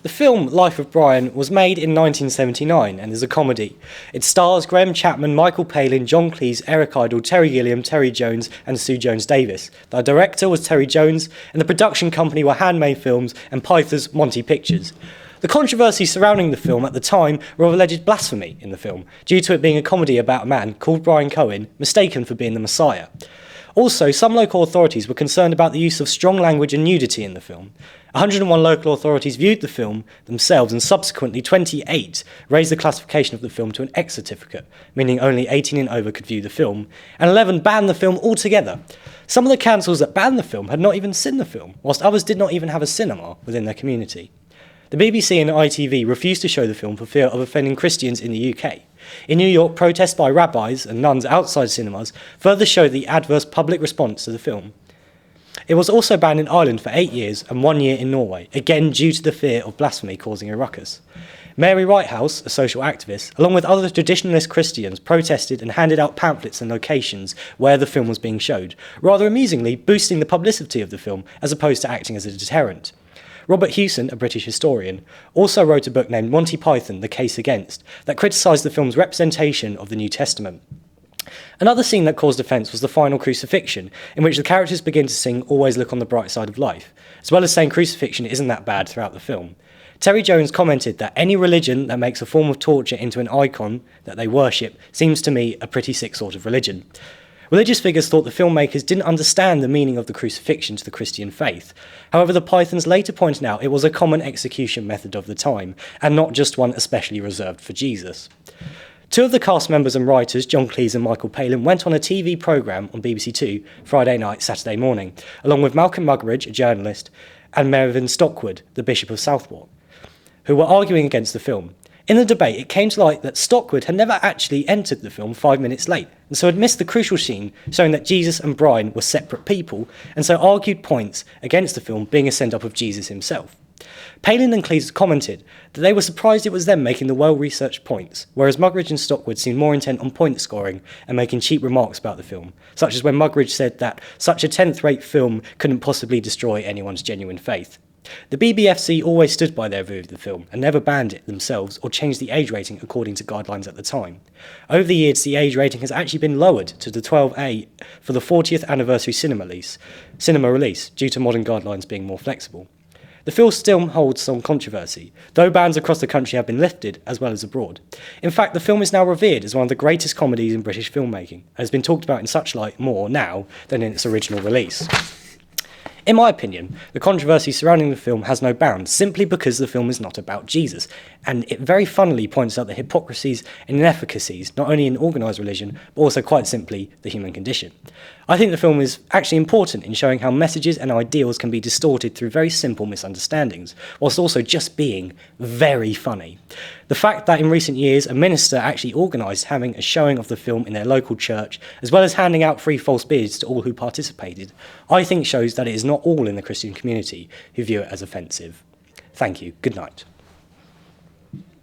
The film Life of Brian was made in 1979 and is a comedy. It stars Graham Chapman, Michael Palin, John Cleese, Eric Idle, Terry Gilliam, Terry Jones and Sue Jones-Davis. The director was Terry Jones and the production company were Handmade Films and Pytha's Monty Pictures. The controversy surrounding the film at the time were of alleged blasphemy in the film, due to it being a comedy about a man called Brian Cohen, mistaken for being the Messiah. Also, some local authorities were concerned about the use of strong language and nudity in the film. 101 local authorities viewed the film themselves, and subsequently 28 raised the classification of the film to an X certificate, meaning only 18 and over could view the film, and 11 banned the film altogether. Some of the councils that banned the film had not even seen the film, whilst others did not even have a cinema within their community. The BBC and ITV refused to show the film for fear of offending Christians in the UK. In New York, protests by rabbis and nuns outside cinemas further showed the adverse public response to the film. It was also banned in Ireland for 8 years and 1 year in Norway, again due to the fear of blasphemy causing a ruckus. Mary Whitehouse, a social activist, along with other traditionalist Christians, protested and handed out pamphlets in locations where the film was being showed, rather amusingly boosting the publicity of the film as opposed to acting as a deterrent. Robert Hewson, a British historian, also wrote a book named Monty Python, The Case Against, that criticised the film's representation of the New Testament. Another scene that caused offence was the final crucifixion, in which the characters begin to sing Always Look on the Bright Side of Life, as well as saying crucifixion isn't that bad throughout the film. Terry Jones commented that any religion that makes a form of torture into an icon that they worship seems to me a pretty sick sort of religion. Religious figures thought the filmmakers didn't understand the meaning of the crucifixion to the Christian faith. However, the Pythons later pointed out it was a common execution method of the time, and not just one especially reserved for Jesus. Two of the cast members and writers, John Cleese and Michael Palin, went on a TV programme on BBC Two Friday night, Saturday morning, along with Malcolm Muggeridge, a journalist, and Mervyn Stockwood, the Bishop of Southwark, who were arguing against the film. In the debate, it came to light that Stockwood had never actually entered the film 5 minutes late, and so had missed the crucial scene showing that Jesus and Brian were separate people, and so argued points against the film being a send-up of Jesus himself. Palin and Cleese commented that they were surprised it was them making the well-researched points, whereas Muggeridge and Stockwood seemed more intent on point scoring and making cheap remarks about the film, such as when Muggeridge said that such a 10th-rate film couldn't possibly destroy anyone's genuine faith. The BBFC always stood by their view of the film and never banned it themselves or changed the age rating according to guidelines at the time. Over the years, the age rating has actually been lowered to the 12A for the 40th anniversary cinema release, due to modern guidelines being more flexible. The film still holds some controversy, though bans across the country have been lifted, as well as abroad. In fact, the film is now revered as one of the greatest comedies in British filmmaking, and has been talked about in such light more now than in its original release. In my opinion, the controversy surrounding the film has no bounds, simply because the film is not about Jesus, and it very funnily points out the hypocrisies and inefficacies, not only in organised religion, but also quite simply the human condition. I think the film is actually important in showing how messages and ideals can be distorted through very simple misunderstandings, whilst also just being very funny. The fact that in recent years a minister actually organised having a showing of the film in their local church, as well as handing out free false beards to all who participated, I think shows that it is not all in the Christian community who view it as offensive. Thank you. Good night.